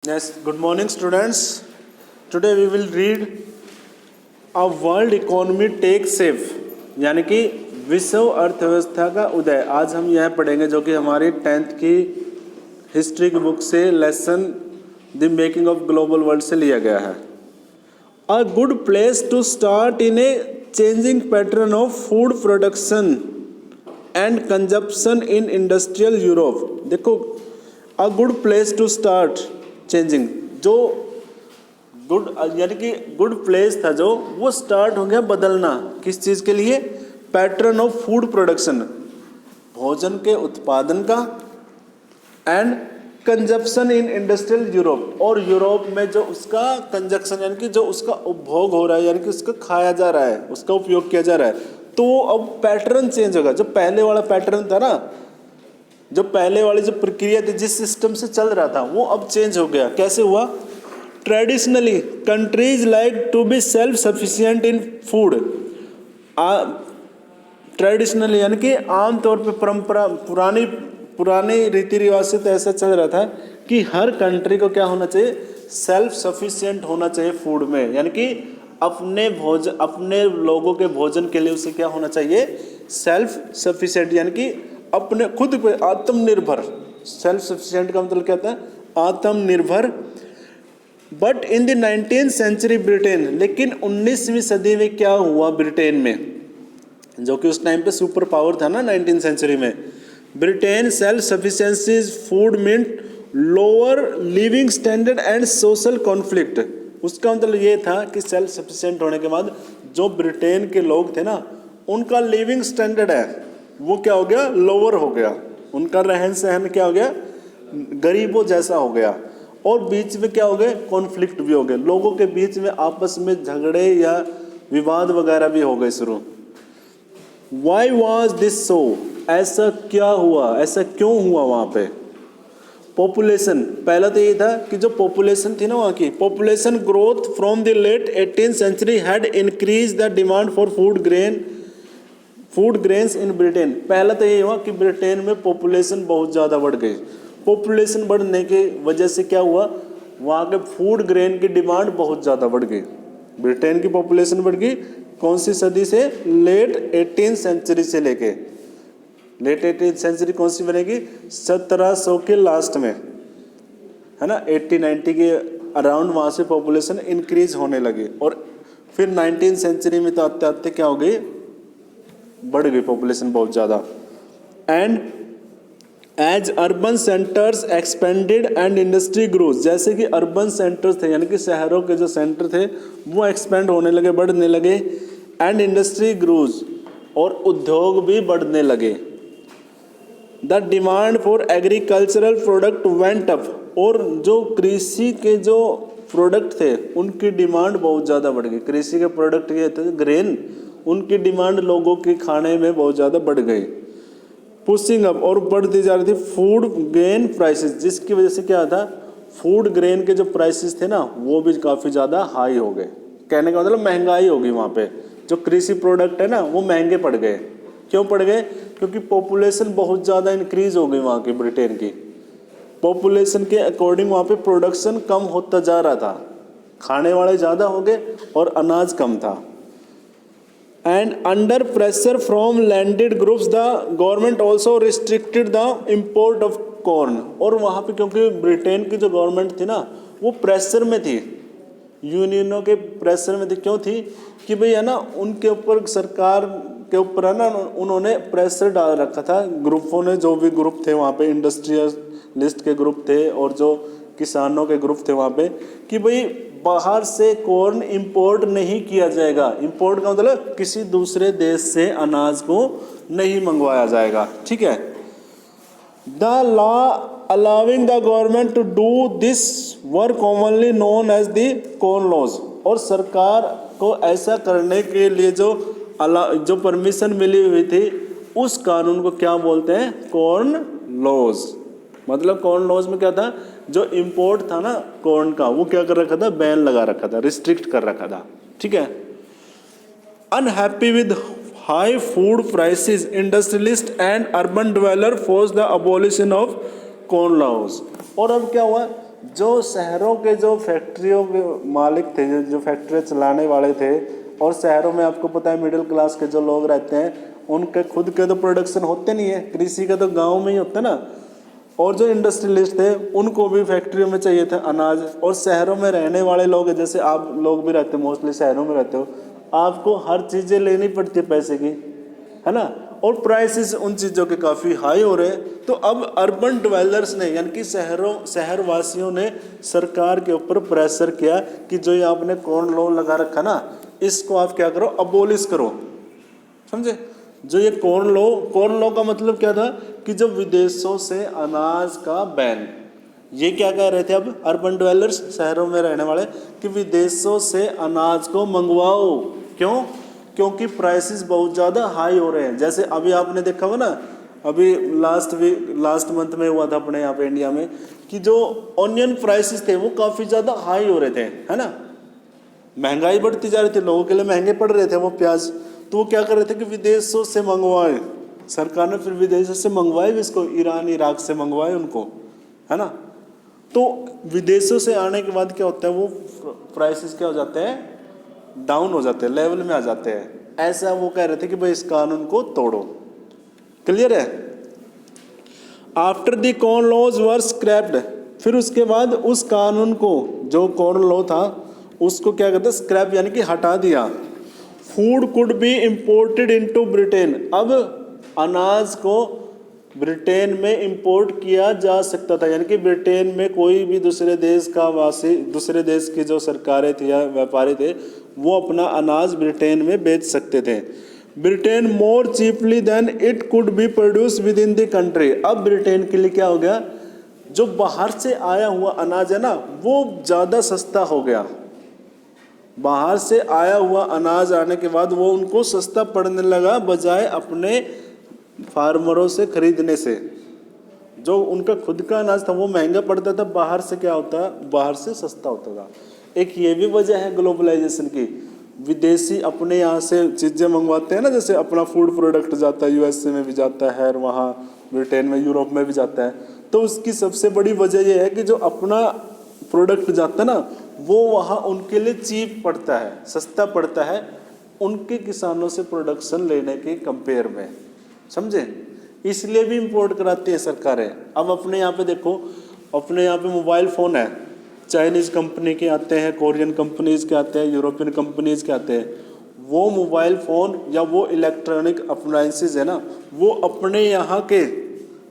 Yes, good morning, students. Today we will read A World Economy Takes Shape, यानी कि विश्व अर्थव्यवस्था का उदय। आज हम यह पढ़ेंगे जो कि हमारी 10th की हिस्ट्री की बुक से lesson the making of global world से लिया गया है। A good place to start in a changing pattern of food production and consumption in industrial Europe। देखो, a good place to start changing, जो good यानी कि good place था जो वो स्टार्ट हो गया बदलना। किस चीज़ के लिए? पैटर्न ऑफ फूड प्रोडक्शन, भोजन के उत्पादन का, and consumption in industrial Europe, और यूरोप में जो उसका कंजक्शन यानी कि जो उसका उपभोग हो रहा है, यानी कि उसका खाया जा रहा है, उसका उपयोग किया जा रहा है, तो अब पैटर्न चेंज होगा। जो पहले वाला पैटर्न था ना, जो पहले वाली जो प्रक्रिया थी, जिस सिस्टम से चल रहा था, वो अब चेंज हो गया। कैसे हुआ? Traditionally countries like to be self sufficient in food. Traditionally यानी कि आमतौर पे परंपरा पुरानी रीति रिवाज से तो ऐसा चल रहा था कि हर कंट्री को क्या होना चाहिए? सेल्फ सफिशिएंट होना चाहिए फूड में, यानी कि अपने लोगों के भोजन के लिए उसे क्या होना चाहिए? सेल्फ सफिशिएंट, यानी कि अपने खुद पे आत्मनिर्भर। सेल्फ सफिशिएंट का मतलब क्या होता है? आत्मनिर्भर। But in the 19th century Britain, लेकिन 19वीं सदी में क्या हुआ ब्रिटेन में, जो कि उस टाइम पे सुपर पावर था ना 19th सेंचुरी में, Britain self sufficiency food meant lower living standard and social conflict. उसका मतलब ये था कि सेल्फ सफिशिएंट होने के बाद जो ब्रिटेन के लोग थे ना, उनका लिविंग स्टैंडर्ड है वो क्या हो गया? लोअर हो गया। उनका रहन सहन क्या हो गया? गरीबों जैसा हो गया। और बीच में क्या हो गए? कॉन्फ्लिक्ट भी हो गए, लोगों के बीच में आपस में झगड़े या विवाद वगैरह भी हो गए शुरू। Why was this so? ऐसा क्या हुआ, ऐसा क्यों हुआ वहाँ पे? पॉपुलेशन, पहला तो ये था कि जो पॉपुलेशन थी ना वहाँ की, population growth from the late 18th century had increase the demand for food grains in Britain. पहला तो ये हुआ कि ब्रिटेन में पॉपुलेशन बहुत ज़्यादा बढ़ गई। पॉपुलेशन बढ़ने की वजह से क्या हुआ? वहाँ के फूड ग्रेन की डिमांड बहुत ज़्यादा बढ़ गई। ब्रिटेन की पॉपुलेशन बढ़ गई कौन सी सदी से? लेट 18th सेंचुरी से लेके। लेट 18th सेंचुरी कौन सी बनेगी? 1700 के लास्ट में, है ना, 80-90 के अराउंड वहाँ से पॉपुलेशन इंक्रीज होने लगी। और फिर 19th सेंचुरी में तो आते आते क्या हो गई? बढ़ गई पॉपुलेशन बहुत ज़्यादा। And as urban centres expanded and industry grows, जैसे कि अर्बन सेंटर्स थे यानी कि शहरों के जो सेंटर थे वो एक्सपेंड होने लगे, बढ़ने लगे, एंड इंडस्ट्री ग्रोज, और उद्योग भी बढ़ने लगे। The demand for agricultural product went up, और जो कृषि के जो प्रोडक्ट थे उनकी डिमांड बहुत ज़्यादा बढ़ गई। कृषि के प्रोडक्ट ये थे ग्रेन, उनकी डिमांड लोगों के खाने में बहुत ज़्यादा बढ़ गई। पुशिंग अप, और बढ़ती जा रही थी फूड ग्रेन प्राइसेस, जिसकी वजह से क्या था? फूड ग्रेन के जो प्राइसेस थे ना वो भी काफ़ी ज़्यादा हाई हो गए। कहने का मतलब महंगाई होगी वहाँ पे। जो कृषि प्रोडक्ट है ना वो महंगे पड़ गए। क्यों पड़ गए? क्योंकि पॉपुलेशन बहुत ज़्यादा इंक्रीज हो गई वहाँ की, ब्रिटेन की पॉपुलेशन के अकॉर्डिंग वहाँ पे प्रोडक्शन कम होता जा रहा था। खाने वाले ज़्यादा हो गए और अनाज कम था। And under pressure from landed groups, the government also restricted the import of corn। और वहाँ पे क्योंकि ब्रिटेन की जो गवर्नमेंट थी ना वो प्रेशर में थी, यूनियनों के प्रेशर में थी। क्यों थी? कि भाई है ना, उनके ऊपर सरकार के ऊपर है ना उन्होंने प्रेशर डाल रखा था ग्रुपों ने, जो भी ग्रुप थे वहाँ पे, इंडस्ट्रियलिस्ट के ग्रुप थे और जो किसानों के ग्रुप थे वहाँ पे, कि भाई बाहर से कॉर्न इंपोर्ट नहीं किया जाएगा। इंपोर्ट का मतलब किसी दूसरे देश से अनाज को नहीं मंगवाया जाएगा, ठीक है। The law allowing the government to do this were commonly known as the corn laws, और सरकार को ऐसा करने के लिए जो परमिशन मिली हुई थी उस कानून को क्या बोलते हैं? Corn laws. मतलब कॉर्न लॉज में क्या था? जो इंपोर्ट था ना कॉर्न का वो क्या कर रखा था? बैन लगा रखा था, रिस्ट्रिक्ट कर रखा था, ठीक है। Unhappy with high food prices, industrialist and urban developer force the abolition of corn laws. और अब क्या हुआ? जो शहरों के जो फैक्ट्रियों के मालिक थे, जो फैक्ट्री चलाने वाले थे, और शहरों में आपको पता है मिडिल क्लास के जो लोग रहते हैं उनके खुद के तो प्रोडक्शन होते नहीं है, कृषि का तो गांव में ही होता है ना। और जो इंडस्ट्रियलिस्ट थे उनको भी फैक्ट्रियों में चाहिए था अनाज। और शहरों में रहने वाले लोग, जैसे आप लोग भी रहते हो, मोस्टली शहरों में रहते हो, आपको हर चीज़ें लेनी पड़ती है पैसे की, है ना, और प्राइसेस उन चीज़ों के काफ़ी हाई हो रहे हैं। तो अब अर्बन डिवेलपर्स ने, यानी कि शहर वासियों ने सरकार के ऊपर प्रेशर किया कि जो ये आपने कॉर्न लॉ लगा रखा ना, इसको आप क्या करो, अबोलिश करो। समझे? जो ये कॉर्न लॉ का मतलब क्या था कि जब विदेशों से अनाज का बैन, ये क्या कह रहे थे अब अर्बन डिवेलपर्स, शहरों में रहने वाले, कि विदेशों से अनाज को मंगवाओ। क्यों? क्योंकि प्राइसेस बहुत ज़्यादा हाई हो रहे हैं। जैसे अभी आपने देखा हुआ ना, अभी लास्ट मंथ में हुआ था अपने यहाँ पे इंडिया में, कि जो ऑनियन प्राइसेस थे वो काफ़ी ज़्यादा हाई हो रहे थे, है ना, महंगाई बढ़ती जा रही थी, लोगों के लिए महंगे पड़ रहे थे वो प्याज। तो वो क्या कर रहे थे कि विदेशों से मंगवाए, सरकार ने फिर विदेशों से मंगवाए भी इसको, ईरान इराक से मंगवाए उनको, है ना। तो विदेशों से आने के बाद क्या होता है, वो प्राइसेस क्या हो जाते हैं, डाउन हो जाते हैं, लेवल में आ जाते हैं। ऐसा वो कह रहे थे कि भाई इस कानून को तोड़ो। क्लियर है? After the corn laws were scrapped, फिर उसके बाद उस कानून को, जो कॉर्न लॉ था उसको क्या कहते हैं, स्क्रैप, यानी कि हटा दिया। Food could be imported into Britain, अब अनाज को ब्रिटेन में इंपोर्ट किया जा सकता था, यानी कि ब्रिटेन में कोई भी दूसरे देश का वासी, दूसरे देश की जो सरकारें थी या व्यापारी थे, वो अपना अनाज ब्रिटेन में बेच सकते थे। Britain more cheaply than it could be produce within the country, अब ब्रिटेन के लिए क्या हो गया, जो बाहर से आया हुआ अनाज है ना, वो ज़्यादा सस्ता हो गया। बाहर से आया हुआ अनाज आने के बाद वो उनको सस्ता पड़ने लगा, बजाय अपने फार्मरों से खरीदने से। जो उनका खुद का अनाज था वो महंगा पड़ता था, बाहर से क्या होता, बाहर से सस्ता होता था। एक ये भी वजह है ग्लोबलाइजेशन की, विदेशी अपने यहाँ से चीज़ें मंगवाते हैं ना, जैसे अपना फूड प्रोडक्ट जाता है यूएसए में भी जाता है, और वहाँ ब्रिटेन में, यूरोप में भी जाता है। तो उसकी सबसे बड़ी वजह यह है कि जो अपना प्रोडक्ट जाता है ना, वो वहाँ उनके लिए चीप पड़ता है, सस्ता पड़ता है उनके किसानों से प्रोडक्शन लेने के कंपेयर में। समझे? इसलिए भी इंपोर्ट कराती है सरकारें। अब अपने यहाँ पे देखो, अपने यहाँ पे मोबाइल फ़ोन है, चाइनीज़ कंपनी के आते हैं, कोरियन कंपनीज़ के आते हैं, यूरोपियन कंपनीज़ के आते हैं। वो मोबाइल फ़ोन या वो इलेक्ट्रॉनिक अप्लायंसेस है ना, वो अपने यहाँ के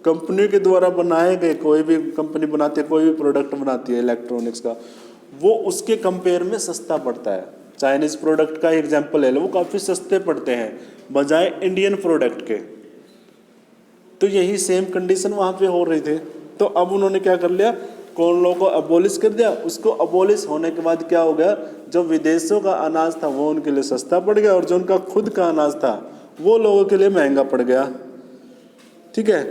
कंपनी के द्वारा बनाए गए, कोई भी कंपनी बनाती है, कोई भी प्रोडक्ट बनाती है इलेक्ट्रॉनिक्स का, वो उसके कंपेयर में सस्ता पड़ता है। चाइनीज़ प्रोडक्ट का एग्जांपल ले लो, वो काफ़ी सस्ते पड़ते हैं बजाय इंडियन प्रोडक्ट के। तो यही सेम कंडीशन वहाँ पे हो रही थी। तो अब उन्होंने क्या कर लिया, कॉर्न लॉ को अबोलिश कर दिया। उसको अबोलिश होने के बाद क्या हो गया, जो विदेशों का अनाज था वो उनके लिए सस्ता पड़ गया, और जो उनका खुद का अनाज था वो लोगों के लिए महंगा पड़ गया। ठीक है।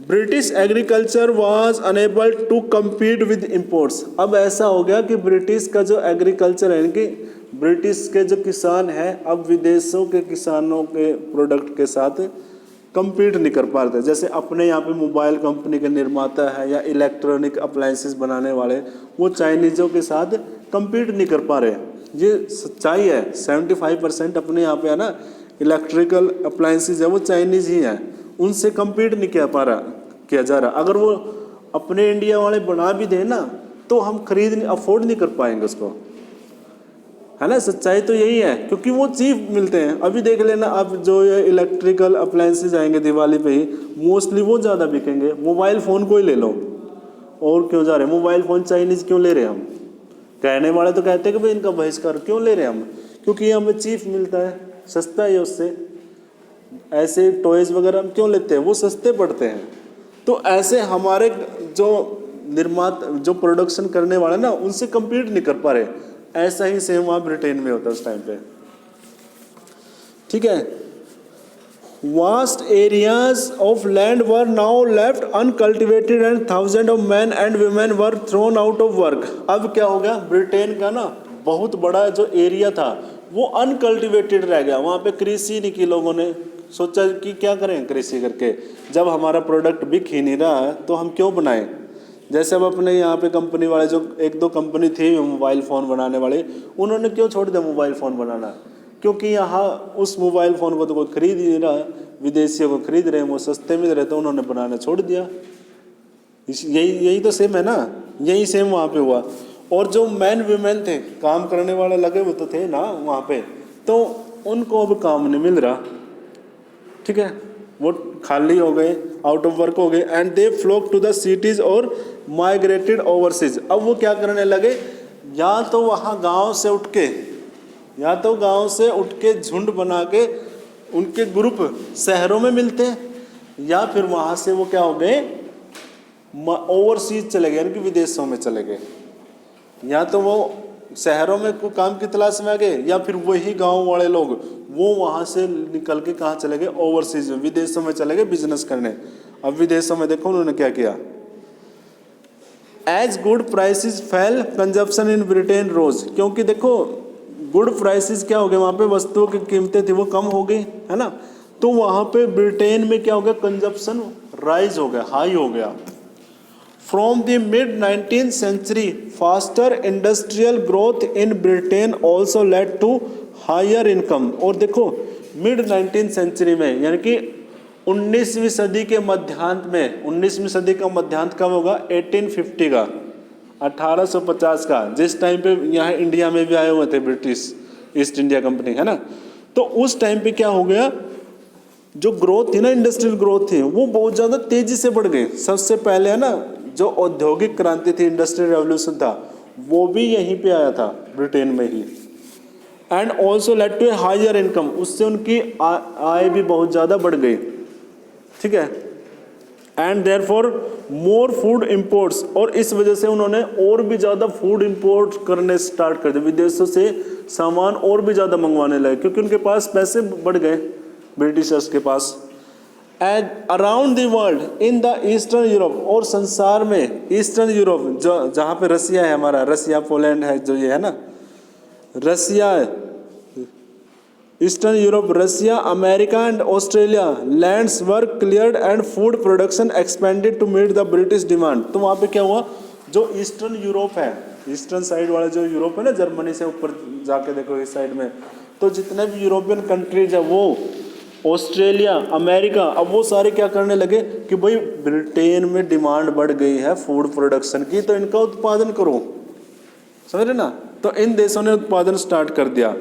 British agriculture was unable to compete with imports, अब ऐसा हो गया कि ब्रिटिश का जो एग्रीकल्चर है, कि ब्रिटिश के जो किसान हैं, अब विदेशों के किसानों के प्रोडक्ट के साथ कम्पीट नहीं कर पा रहे थे। जैसे अपने यहाँ पे मोबाइल कंपनी के निर्माता है या इलेक्ट्रॉनिक अप्लायंसेस बनाने वाले, वो चाइनीज़ों के साथ कम्पीट नहीं कर पा रहे। ये सच्चाई है। 75% अपने यहाँ पे है ना इलेक्ट्रिकल अप्लायंसेस है, वो चाइनीज़ ही हैं, उनसे कम्पीट नहीं किया जा रहा। अगर वो अपने इंडिया वाले बना भी दें ना, तो हम अफोर्ड नहीं कर पाएंगे उसको, है ना। सच्चाई तो यही है, क्योंकि वो चीप मिलते हैं। अभी देख लेना, अब जो ये इलेक्ट्रिकल अप्लायंसेस आएंगे दिवाली पे ही, मोस्टली वो ज़्यादा बिकेंगे। मोबाइल फ़ोन को ही ले लो, और क्यों जा रहे हैं मोबाइल फ़ोन चाइनीज़ क्यों ले रहे हैं हम? कहने वाले तो कहते हैं कि भाई इनका बहिष्कार क्यों ले रहे हैं हम, क्योंकि ये हमें चीप मिलता है, सस्ता है उससे। ऐसे टॉयज़ वगैरह हम क्यों लेते हैं, वो सस्ते पड़ते हैं। तो ऐसे हमारे जो निर्माता, जो प्रोडक्शन करने वाले ना, उनसे कम्पीट नहीं कर पा रहे। ऐसा ही सेम वहाँ ब्रिटेन में होता है उस टाइम पे। ठीक है। Vast areas of land were now left uncultivated and thousand of man and women were thrown out of work. अब क्या हो गया, ब्रिटेन का ना बहुत बड़ा जो एरिया था वो अनकल्टिवेटेड रह गया। वहाँ पे कृषि नहीं की, लोगों ने सोचा कि क्या करें कृषि करके, जब हमारा प्रोडक्ट बिक ही नहीं रहा है तो हम क्यों बनाएं। जैसे अब अपने यहाँ पे कंपनी वाले जो एक दो कंपनी थी मोबाइल फ़ोन बनाने वाले, उन्होंने क्यों छोड़ दिया मोबाइल फ़ोन बनाना? क्योंकि यहाँ उस मोबाइल फ़ोन को तो कोई खरीद ही नहीं रहा, विदेशियों को खरीद रहे हैं, वो सस्ते में दे रहे, तो उन्होंने बनाना छोड़ दिया। यही तो सेम है ना, यही सेम वहाँ पे हुआ। और जो मैन वीमेन थे, काम करने वाले लगे हुए तो थे ना वहाँ पे, तो उनको अब काम नहीं मिल रहा, ठीक है, वो खाली हो गए, आउट ऑफ वर्क हो गए। And they flock to the cities और माइग्रेटेड ओवरसीज। अब वो क्या करने लगे, या तो वहाँ गांव से उठ के झुंड बना के उनके ग्रुप शहरों में मिलते हैं, या फिर वहाँ से वो क्या हो गए, ओवरसीज चले गए, यानी कि विदेशों में चले गए। या तो वो शहरों में कोई काम की तलाश में आ गए, या फिर वही गांव वाले लोग वो वहाँ से निकल के कहाँ चले गए, ओवरसीज में, विदेशों में चले गए बिजनेस करने। अब विदेशों में देखो उन्होंने क्या किया, as good prices fell consumption in Britain rose. क्योंकि देखो गुड प्राइसेस क्या हो गए, वहाँ पे वस्तुओं की कीमतें थी वो कम हो गई, है ना, तो वहाँ पे ब्रिटेन में क्या हो गया, कंजप्शन राइज हो गया, हाई हो गया। From the mid-19th century, faster industrial growth in Britain also led to higher income। और देखो mid-19th century में, यानी कि 19वीं सदी के मध्यांत में, 19वीं सदी का मध्यांत कब होगा, 1850 का, 1850 का, जिस टाइम पे यहाँ इंडिया में भी आए हुए थे ब्रिटिश ईस्ट इंडिया कंपनी, है ना, तो उस टाइम पे क्या हो गया, जो ग्रोथ थी ना, इंडस्ट्रियल ग्रोथ थी, वो बहुत ज़्यादा तेज़ी से बढ़ गई। सबसे पहले है ना जो औद्योगिक क्रांति थी, इंडस्ट्रियल रेवोल्यूशन था, वो भी यहीं पे आया था, ब्रिटेन में ही। And also led to higher income, उससे उनकी आय भी बहुत ज़्यादा बढ़ गई, ठीक है। And therefore more food imports, और इस वजह से उन्होंने और भी ज़्यादा फूड इम्पोर्ट करने स्टार्ट कर दिए, विदेशों से सामान और भी ज़्यादा मंगवाने लगे, क्योंकि उनके पास पैसे बढ़ गए ब्रिटिशर्स के पास। And around the world in the eastern Europe, और संसार में ईस्टर्न यूरोप, जो जहाँ पे रसिया है, हमारा रसिया पोलैंड है, जो ये है ना Russia, eastern Europe, Russia, America and Australia, lands were cleared and food production expanded to meet the British demand. तो वहाँ पे क्या हुआ, जो ईस्टर्न यूरोप है, ईस्टर्न साइड वाला जो यूरोप है ना, जर्मनी से ऊपर जाके देखो इस साइड में, तो जितने भी यूरोपियन कंट्रीज है, वो ऑस्ट्रेलिया, अमेरिका, अब वो सारे क्या करने लगे कि भाई ब्रिटेन में डिमांड बढ़ गई है फूड प्रोडक्शन की, तो इनका उत्पादन करो, समझ रहे ना। तो इन देशों ने उत्पादन स्टार्ट कर दिया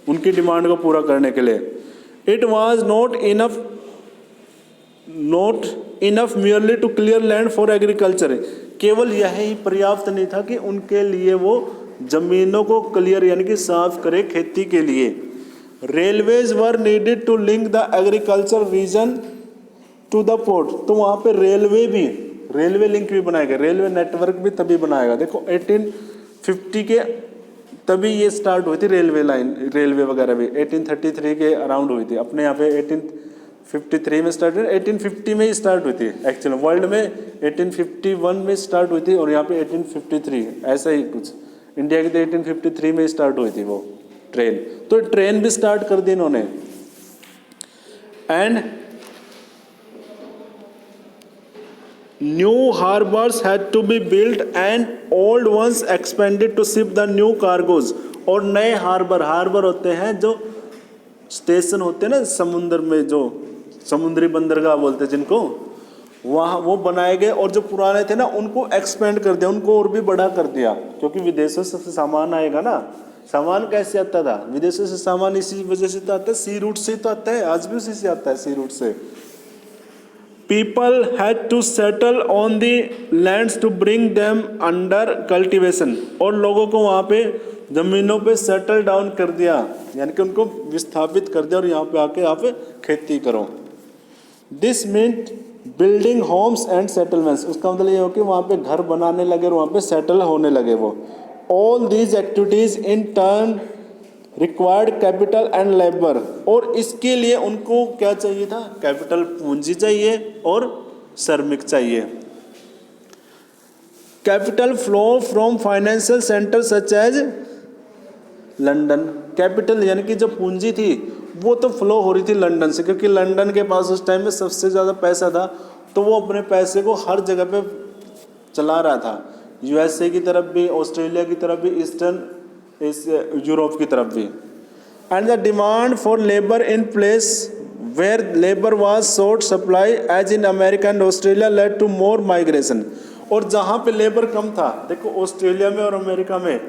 उनकी डिमांड को पूरा करने के लिए। It was not enough merely to clear land for agriculture. केवल यही पर्याप्त नहीं था कि उनके लिए वो जमीनों को क्लियर यानी कि साफ करे खेती के लिए। Railways were needed to link the agriculture region to the port. तो वहाँ पे रेलवे लिंक भी बनाएगा, रेलवे नेटवर्क भी तभी बनाएगा। देखो 1850 के तभी ये स्टार्ट हुई थी रेलवे लाइन, रेलवे वगैरह भी 1833 के अराउंड हुई थी। अपने यहाँ पे 1853 में स्टार्ट हुई, 1850 में ही स्टार्ट हुई थी एक्चुअली। वर्ल्ड में 1851 में स्टार्ट हुई थी और यहाँ पे 1853, ऐसा ही कुछ। इंडिया की तो 1853 में स्टार्ट हुई थी वो ट्रेन, तो ट्रेन भी स्टार्ट कर दी इन्होंने। And new harbours had to be built and old ones expanded to ship the new cargoes. और नए हार्बर होते हैं जो स्टेशन होते हैं ना समुद्र में, जो समुद्री बंदरगाह बोलते हैं जिनको, वहाँ वो बनाए गए। और जो पुराने थे ना उनको एक्सपेंड कर दिया, उनको और भी बड़ा कर दिया, क्योंकि विदेशों से सामान आएगा ना। सामान कैसे आता था विदेशों से? सामान इसी वजह से तो आता है, सी रूट से तो आता है, आज भी उसी से आता है, सी रूट से। People had to settle on the lands to bring them under cultivation. और लोगों को वहाँ पे जमीनों पे सेटल डाउन कर दिया, यानी कि उनको विस्थापित कर दिया और यहाँ पे आके आप खेती करो। This meant building homes and settlements. उसका मतलब ये हो कि वहाँ पे घर बनाने लगे और वहाँ पे सेटल होने लगे वो। All these activities in turn required capital and labour. और इसके लिए उनको क्या चाहिए था? कैपिटल, पूंजी चाहिए और श्रमिक चाहिए। Capital flow from financial centre such as London. Capital यानी कि जो पूंजी थी वो तो फ्लो हो रही थी लंदन से, क्योंकि लंदन के पास उस टाइम में सबसे ज़्यादा पैसा था, तो वो अपने पैसे को हर जगह पे चला रहा था, यूएसए की तरफ भी, ऑस्ट्रेलिया की तरफ भी, ईस्टर्न यूरोप की तरफ भी। And the demand for labour in place where labour was short supply as in America and Australia led to more migration. और जहाँ पे लेबर कम था, देखो ऑस्ट्रेलिया में और अमेरिका में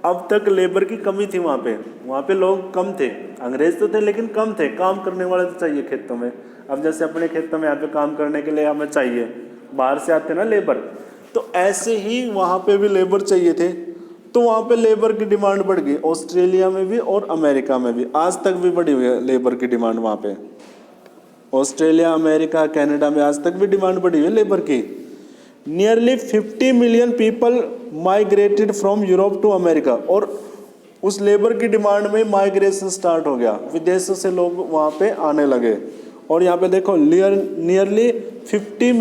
अब तक लेबर की कमी थी, वहाँ पे लोग कम थे, अंग्रेज तो थे लेकिन कम थे, काम करने वाले तो चाहिए खेतों में। अब जैसे अपने खेतों में यहाँ पे काम करने के लिए हमें चाहिए, बाहर से आते ना लेबर, तो ऐसे ही वहाँ पे भी लेबर चाहिए थे, तो वहाँ पे लेबर की डिमांड बढ़ गई, ऑस्ट्रेलिया में भी और अमेरिका में भी, आज तक भी बढ़ी हुई है लेबर की डिमांड वहाँ पे। ऑस्ट्रेलिया, अमेरिका, कनाडा में आज तक भी डिमांड बढ़ी हुई है लेबर की। Nearly 50 million people migrated from Europe to America, और उस लेबर की डिमांड में माइग्रेशन स्टार्ट हो गया, विदेशों से लोग वहाँ पे आने लगे। और यहाँ पे देखो नियरली 50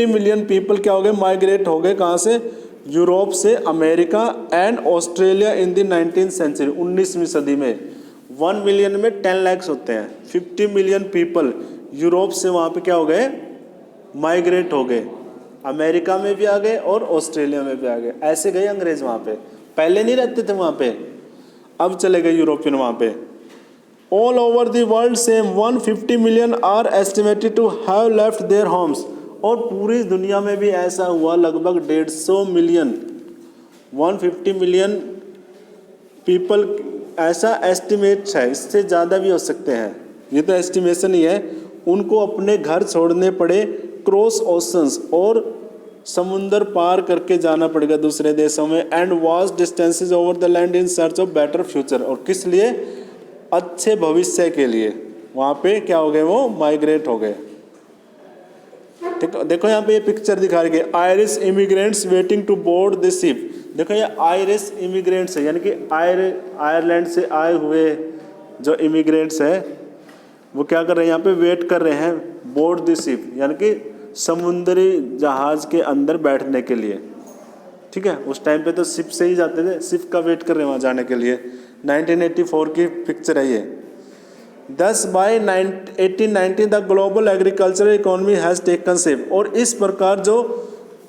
मिलियन पीपल क्या हो गए, माइग्रेट हो गए, कहाँ से, यूरोप से America and Australia in the 19th century, 19वीं सदी में। 1 मिलियन में 10 लाख होते हैं, 50 मिलियन पीपल यूरोप से वहाँ पे क्या हो गए, माइग्रेट हो गए, अमेरिका में भी आ गए और ऑस्ट्रेलिया में भी आ गए। ऐसे गए अंग्रेज वहाँ पे, पहले नहीं रहते थे वहाँ पे, अब चले गए यूरोपियन वहाँ पे। All over the world some 150 million are estimated to have left their homes. और पूरी दुनिया में भी ऐसा हुआ, लगभग 150 मिलियन, 150 मिलियन पीपल, ऐसा एस्टिमेट है, इससे ज़्यादा भी हो सकते हैं, ये तो एस्टिमेशन ही है, उनको अपने घर छोड़ने पड़े, क्रॉस ओशंस, और समुंदर पार करके जाना पड़ेगा दूसरे देशों में, and vast distances over the land in search of better future. और किस लिए, अच्छे भविष्य के लिए वहाँ पे क्या हो गए, वो माइग्रेट हो गए। देखो यहाँ पे ये पिक्चर दिखा रही है, Irish immigrants waiting to board the ship. देखो ये आयरिश इमिग्रेंट्स है, यानी कि आयरलैंड से आए हुए जो इमिग्रेंट्स है वो क्या कर रहे हैं, यहाँ पे वेट कर रहे हैं बोर्ड द शिप, यानी कि समुद्री जहाज के अंदर बैठने के लिए। ठीक है, उस टाइम पे तो शिप से ही जाते थे, शिप का वेट कर रहे हैं वहाँ जाने के लिए। 1984 की पिक्चर है ये। Thus by 1890 the global agricultural economy has taken shape. और इस प्रकार जो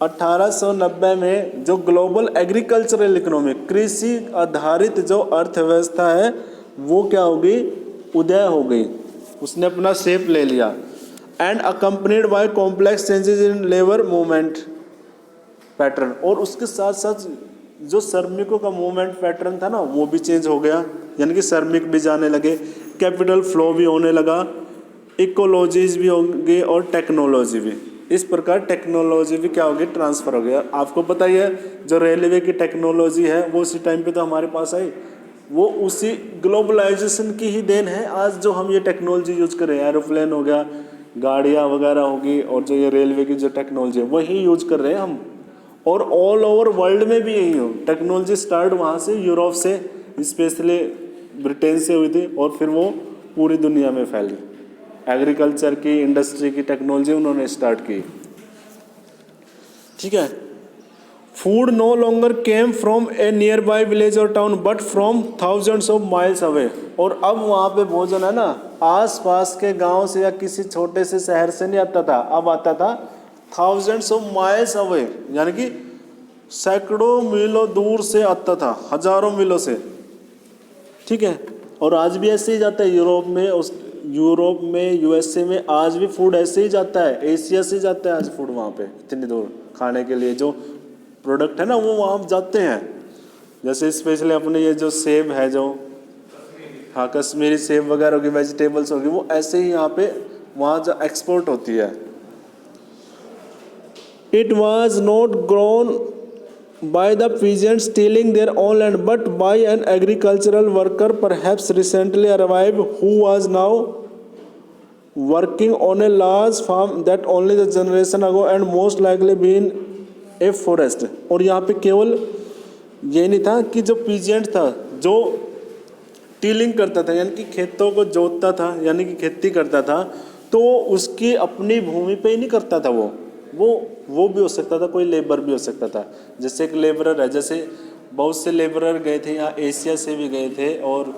1890 में जो ग्लोबल एग्रीकल्चरल इकोनॉमी, कृषि आधारित जो अर्थव्यवस्था है, वो क्या होगी, उदय हो गई, उसने अपना शेप ले लिया। And accompanied by complex changes in labour movement pattern. और उसके साथ साथ जो श्रमिकों का मूवमेंट पैटर्न था ना, वो भी चेंज हो गया, यानी कि श्रमिक भी जाने लगे, कैपिटल फ्लो भी होने लगा, इकोलॉजीज भी होंगे और टेक्नोलॉजी भी। इस प्रकार टेक्नोलॉजी भी क्या होगी, ट्रांसफ़र हो गया। आपको पता ही है जो रेलवे की टेक्नोलॉजी है वो उसी टाइम पे तो हमारे पास आई, वो उसी ग्लोबलाइजेशन की ही देन है। आज जो हम ये टेक्नोलॉजी यूज कर रहे हैं, एरोप्लेन हो गया, गाड़ियाँ वगैरह होगी, और जो ये रेलवे की जो टेक्नोलॉजी है वही यूज कर रहे हैं हम। और ऑल ओवर वर्ल्ड में भी यही हो, टेक्नोलॉजी स्टार्ट वहाँ से, यूरोप से, स्पेशली ब्रिटेन से हुई थी, और फिर वो पूरी दुनिया में फैली। एग्रीकल्चर की, इंडस्ट्री की टेक्नोलॉजी उन्होंने स्टार्ट की। ठीक है, food no longer came from a nearby village और town but from thousands of miles away. और अब वहाँ पे भोजन है ना, आस पास के गांव से या किसी छोटे से शहर से नहीं आता था, अब आता था थाउजेंड्स ऑफ माइल्स अवे, यानी कि सैकड़ों मीलों दूर से आता था, हजारों मीलों से। ठीक है, और आज भी ऐसे ही जाता है यूरोप में, यूएसए में आज भी फूड ऐसे ही जाता है, एशिया से जाता है आज फूड वहाँ पे, इतनी दूर खाने के लिए जो प्रोडक्ट है ना वो वहाँ जाते हैं। जैसे स्पेशली अपने ये जो सेब है, जो हाँ कश्मीरी सेब वगैरह होगी, वेजिटेबल्स होगी, वो ऐसे ही यहाँ पे वहाँ जो एक्सपोर्ट होती है। It was not grown by the peasants tilling their own land but by an agricultural worker perhaps recently arrived who was now working on a large farm that only the generation ago and most likely been a forest। और यहाँ पे केवल ये नहीं था कि जो peasant था, जो टिलिंग करता था, यानी कि खेतों को जोतता था, यानी कि खेती करता था, तो उसकी अपनी भूमि पे ही नहीं करता था, वो भी हो सकता था, कोई लेबर भी हो सकता था। जैसे एक लेबरर है, जैसे बहुत से लेबरर गए थे यहाँ, एशिया से भी गए थे और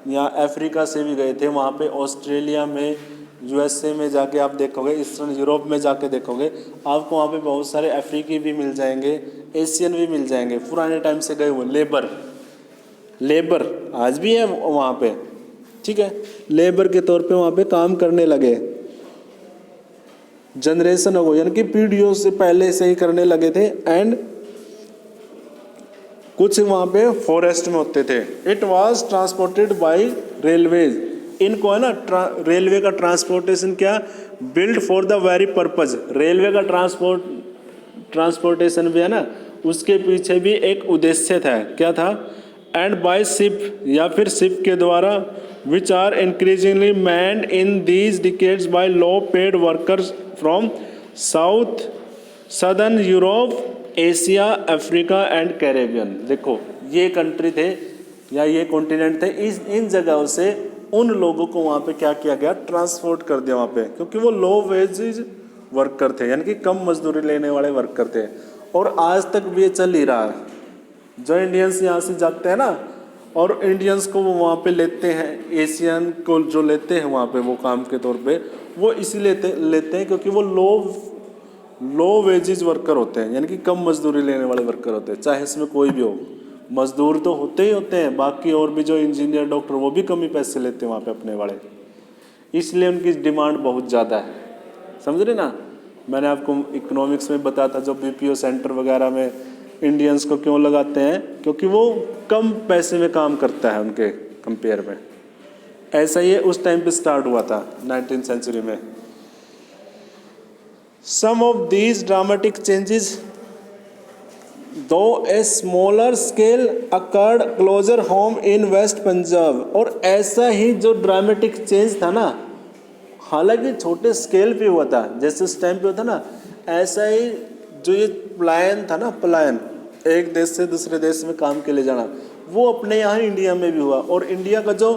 यहाँ अफ्रीका से भी गए थे, वहाँ पे ऑस्ट्रेलिया में यूएसए में जाके आप देखोगे, ईस्टर्न यूरोप में जाके देखोगे, आपको वहाँ पे बहुत सारे अफ्रीकी भी मिल जाएंगे, एशियन भी मिल जाएंगे, पुराने टाइम से गए हुए लेबर आज भी है वहाँ पे, ठीक है, लेबर के तौर पे वहाँ पे काम करने लगे, जनरेशन हो गई, यानी कि पीढ़ियों से पहले से ही करने लगे थे। एंड कुछ वहाँ पे फॉरेस्ट में होते थे। It was transported by railways, इनको है ना रेलवे का ट्रांसपोर्टेशन क्या, build for the very purpose, railway का ट्रांसपोर्टेशन भी है ना, उसके पीछे भी एक उद्देश्य था, क्या था, एंड बाय शिप या फिर शिप के द्वारा, which are increasingly manned in these decades by low paid workers from south southern Europe, Asia, Africa and Caribbean. देखो ये कंट्री थे या ये कॉन्टिनेंट थे, इन जगहों से उन लोगों को वहाँ पे क्या किया गया, ट्रांसपोर्ट कर दिया वहाँ पे, क्योंकि वो लो वेजेज वर्कर थे, यानी कि कम मजदूरी लेने वाले वर्कर थे। और आज तक भी ये चल ही रहा है, जो इंडियंस यहाँ से जाते हैं ना, और इंडियंस को वो वहाँ पे लेते हैं, एशियन को जो लेते हैं वहाँ पे वो काम के तौर पे, वो इसीलिए लेते हैं क्योंकि वो लो वेजेज वर्कर होते हैं, यानी कि कम मजदूरी लेने वाले वर्कर होते हैं, चाहे इसमें कोई भी हो। मजदूर तो होते ही होते हैं, बाकी और भी जो इंजीनियर, डॉक्टर, वो भी कम ही पैसे लेते हैं वहाँ पे अपने वाले, इसलिए उनकी डिमांड बहुत ज़्यादा है। समझ रहे ना, मैंने आपको इकोनॉमिक्स में बताया था, जो बीपीओ सेंटर वगैरह में इंडियंस को क्यों लगाते हैं, क्योंकि वो कम पैसे में काम करता है उनके कंपेयर में। ऐसा ही उस टाइम पे स्टार्ट हुआ था 19th सेंचुरी में। Some of these dramatic changes, though a smaller scale, occurred closer home in West Punjab। और ऐसा ही जो ड्रामेटिक चेंज था ना, हालांकि छोटे स्केल पे हुआ था, जैसे उस टाइम पे होता ना, ऐसा ही जो ये पलायन था ना, पलायन एक देश से दूसरे देश में काम के लिए जाना, वो अपने यहाँ इंडिया में भी हुआ। और इंडिया का जो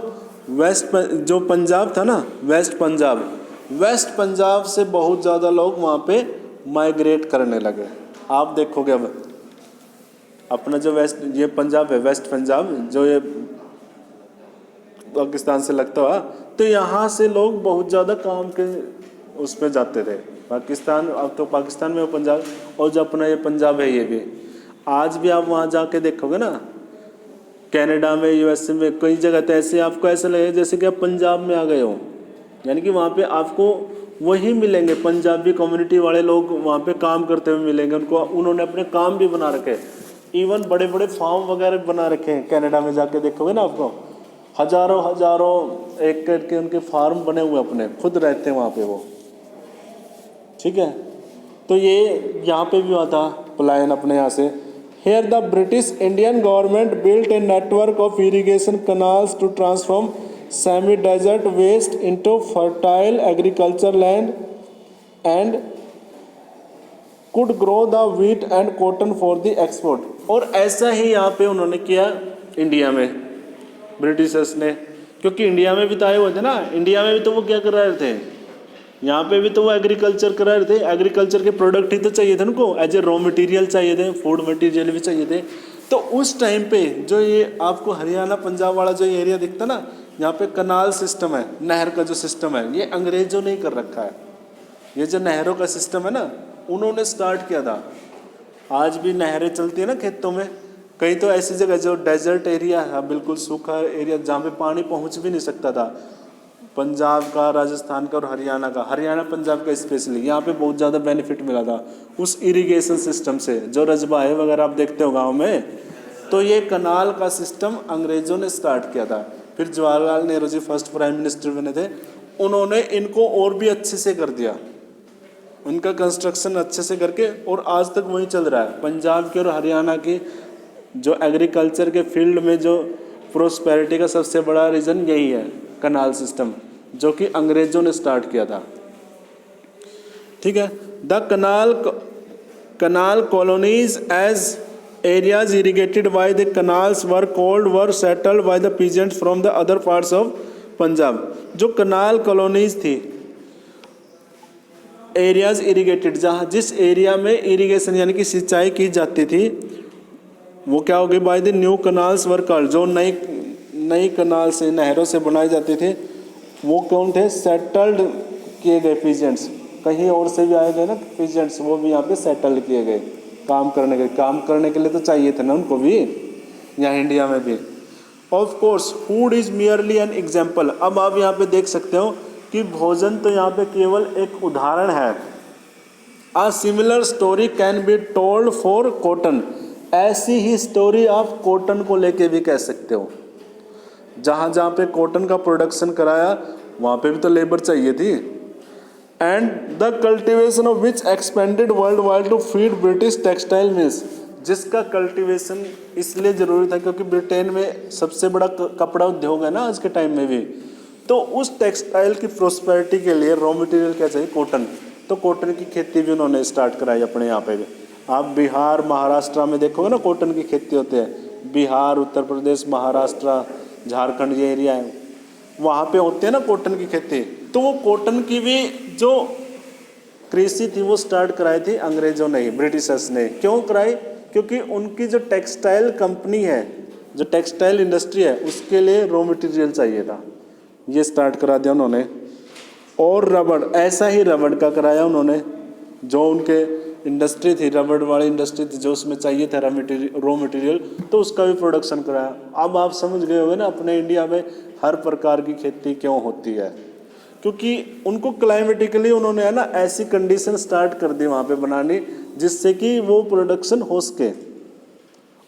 जो पंजाब था ना, वेस्ट पंजाब से बहुत ज़्यादा लोग वहाँ पे माइग्रेट करने लगे। आप देखोगे अब अपना जो ये पंजाब है, वेस्ट पंजाब, जो ये पाकिस्तान से लगता हुआ, तो यहाँ से लोग बहुत ज़्यादा काम के उस पर जाते थे पाकिस्तान। अब तो पाकिस्तान में वो पंजाब, और जो अपना ये पंजाब है, ये भी आज भी आप वहाँ जाके देखोगे ना, कनाडा में, यूएसए में, कई जगह तो ऐसे आपको ऐसा लगेगा जैसे कि आप पंजाब में आ गए हो, यानी कि वहाँ पे आपको वही मिलेंगे, पंजाबी कम्युनिटी वाले लोग वहाँ पे काम करते हुए मिलेंगे। उन्होंने अपने काम भी बना रखे, इवन बड़े बड़े फार्म वगैरह बना रखे हैं। कनाडा में जाके देखोगे ना, आपको हजारों एकड़ के उनके फार्म बने हुए, अपने खुद रहते हैं वहाँ पे वो, ठीक है। तो ये यहाँ पे भी हुआ था पलायन अपने यहाँ से। Here the British Indian government built a network of irrigation canals to transform semi-desert waste into fertile agriculture land and could grow the wheat and cotton for the export। और ऐसा ही यहाँ पे उन्होंने किया इंडिया में, ब्रिटिशर्स ने, क्योंकि India में भी तो आए हुए थे ना, इंडिया में भी तो वो क्या कर रहे थे, यहाँ पे भी तो वो एग्रीकल्चर कर रहे थे। एग्रीकल्चर के प्रोडक्ट ही तो चाहिए थे उनको, एज ए रॉ मटेरियल चाहिए थे, फूड मटेरियल भी चाहिए थे। तो उस टाइम पे जो ये आपको हरियाणा पंजाब वाला जो एरिया दिखता ना, यहाँ पे कनाल सिस्टम है, नहर का जो सिस्टम है, ये अंग्रेजों ने ही कर रखा है। ये जो नहरों का सिस्टम है ना, उन्होंने स्टार्ट किया था। आज भी नहरें चलती है ना खेतों में, कहीं तो ऐसी जगह जो डेजर्ट एरिया है, बिल्कुल सूखा एरिया, जहाँ पे पानी पहुँच भी नहीं सकता था, पंजाब का, राजस्थान का और हरियाणा का, हरियाणा पंजाब का स्पेशली, यहाँ पे बहुत ज़्यादा बेनिफिट मिला था उस इरिगेशन सिस्टम से। जो रजबाहे वगैरह आप देखते हो गांव में, तो ये कनाल का सिस्टम अंग्रेज़ों ने स्टार्ट किया था। फिर Jawaharlal Nehru ji first prime minister बने थे, उन्होंने इनको और भी अच्छे से कर दिया, उनका कंस्ट्रक्शन अच्छे से करके, और आज तक वही चल रहा है। पंजाब के और हरियाणा की जो एग्रीकल्चर के फील्ड में जो प्रोस्पेरिटी का सबसे बड़ा रीज़न यही है, कनाल सिस्टम, जो कि अंग्रेजों ने स्टार्ट किया था, ठीक है। The canal colonies as areas irrigated by the canals were settled by the peasants from the other parts of Punjab. जो कनाल कॉलोनीज थी, एरियाज इरिगेटेड, जहाँ जिस एरिया में इरिगेशन यानी कि सिंचाई की जाती थी, वो क्या हो गई, by the new canals were called, जो नई कनाल से, नहरों से बनाए जाते थे, वो कौन थे, सेटल्ड किए गए पीजेंट्स, कहीं और से भी आए गए ना पीजेंट्स, वो भी यहाँ पे सेटल किए गए काम करने के लिए तो चाहिए थे ना उनको भी, यहाँ इंडिया में भी। Of course food is merely an example. अब आप यहाँ पे देख सकते हो कि भोजन तो यहाँ पे केवल एक उदाहरण है। A similar story can be told for cotton. ऐसी ही स्टोरी आप कॉटन को लेके भी कह सकते हो। जहाँ जहाँ पे कॉटन का प्रोडक्शन कराया वहाँ पे भी तो लेबर चाहिए थी। And the cultivation of which expanded worldwide to feed British textile mills. जिसका कल्टीवेशन इसलिए ज़रूरी था क्योंकि ब्रिटेन में सबसे बड़ा कपड़ा उद्योग है ना आज के टाइम में भी, तो उस टेक्सटाइल की प्रोस्पेरिटी के लिए रॉ मटेरियल क्या चाहिए, कॉटन। तो कॉटन की खेती भी उन्होंने स्टार्ट कराई अपने यहाँ पे भी। आप बिहार महाराष्ट्र में देखोगे ना कॉटन की खेती होती है, बिहार उत्तर प्रदेश महाराष्ट्र झारखंड ये एरिया है, वहाँ पे होते हैं ना कॉटन की खेती। तो वो कॉटन की भी जो कृषि थी वो स्टार्ट कराई थी अंग्रेजों ने, ब्रिटिशर्स ने। क्यों कराई? क्योंकि उनकी जो टेक्सटाइल कंपनी है, जो टेक्सटाइल इंडस्ट्री है, उसके लिए रॉ मटेरियल चाहिए था, ये स्टार्ट करा दिया उन्होंने। और रबड़, ऐसा ही रबड़ का कराया उन्होंने, जो उनके इंडस्ट्री थी, रबड़ वाली इंडस्ट्री थी, जो उसमें चाहिए था रॉ मटेरियल, तो उसका भी प्रोडक्शन कराया। अब आप समझ गए होंगे ना अपने इंडिया में हर प्रकार की खेती क्यों होती है, क्योंकि उनको क्लाइमेटिकली उन्होंने है ना ऐसी कंडीशन स्टार्ट कर दी वहाँ पे बनानी जिससे कि वो प्रोडक्शन हो सके।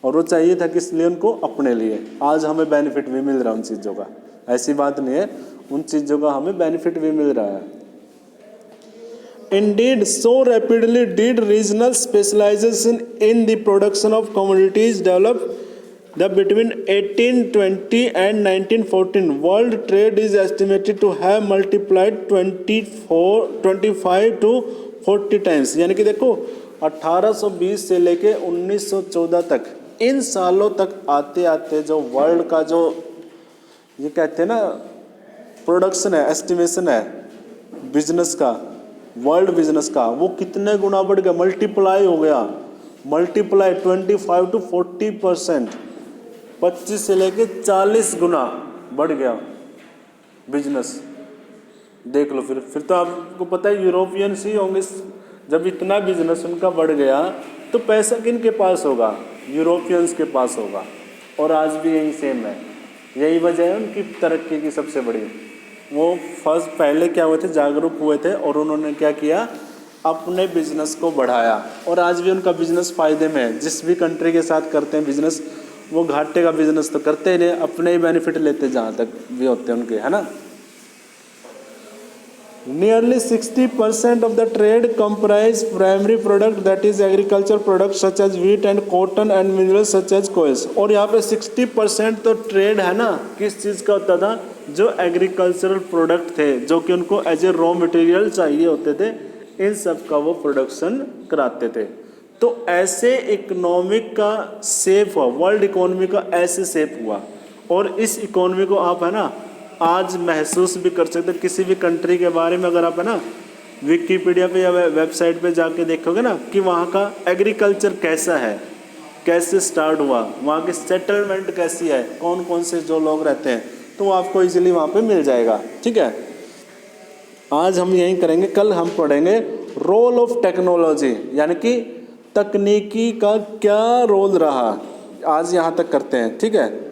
और वो चाहिए था किस लिए? उनको अपने लिए। आज हमें बेनिफिट भी मिल रहा है उन चीज़ों का, ऐसी बात नहीं है, उन चीज़ों का हमें बेनिफिट भी मिल रहा है। Indeed, so rapidly did regional specialization in the production of commodities develop that between 1820 and 1914, world trade is estimated to have multiplied 25 to 40 times। यानी कि देखो 1820 से लेके 1914 तक, इन सालों तक आते आते जो वर्ल्ड का जो ये कहते हैं ना प्रोडक्शन है, एस्टिमेशन है बिजनेस का, वर्ल्ड बिजनेस का, वो कितने गुना बढ़ गया, मल्टीप्लाई हो गया, मल्टीप्लाई 25 to 40%, 25 से लेके 40 गुना बढ़ गया बिजनेस। देख लो फिर तो आपको पता है यूरोपियंस ही होंगे। जब इतना बिजनेस उनका बढ़ गया तो पैसा किन के पास होगा? यूरोपियंस के पास होगा। और आज भी यही सेम है, यही वजह है उनकी तरक्की की सबसे बड़ी। वो पहले क्या हुए थे, जागरूक हुए थे और उन्होंने क्या किया, अपने बिजनेस को बढ़ाया। और आज भी उनका बिजनेस फ़ायदे में है। जिस भी कंट्री के साथ करते हैं बिजनेस, वो घाटे का बिजनेस तो करते ही नहीं, अपने ही बेनिफिट लेते जहाँ तक भी होते हैं उनके, है ना। Nearly 60% of the trade comprise primary product, that is agriculture products such as wheat and cotton and minerals such as coals। और यहाँ पे 60% तो ट्रेड है ना, किस चीज़ का होता था? जो एग्रीकल्चरल प्रोडक्ट थे, जो कि उनको एज ए रॉ मटेरियल चाहिए होते थे, इन सब का वो प्रोडक्शन कराते थे। तो ऐसे इकोनॉमिक का शेप हुआ, वर्ल्ड इकोनॉमी का ऐसे शेप हुआ। और इस इकोनॉमी को आप है ना आज महसूस भी कर सकते। किसी भी कंट्री के बारे में अगर आप है ना विकिपीडिया पे या वेबसाइट पे जाके देखोगे ना कि वहाँ का एग्रीकल्चर कैसा है, कैसे स्टार्ट हुआ, वहाँ की सेटलमेंट कैसी है, कौन कौन से जो लोग रहते हैं, तो वो आपको इजीली वहाँ पे मिल जाएगा। ठीक है, आज हम यही करेंगे। कल हम पढ़ेंगे रोल ऑफ टेक्नोलॉजी, यानी कि तकनीकी का क्या रोल रहा। आज यहाँ तक करते हैं, ठीक है।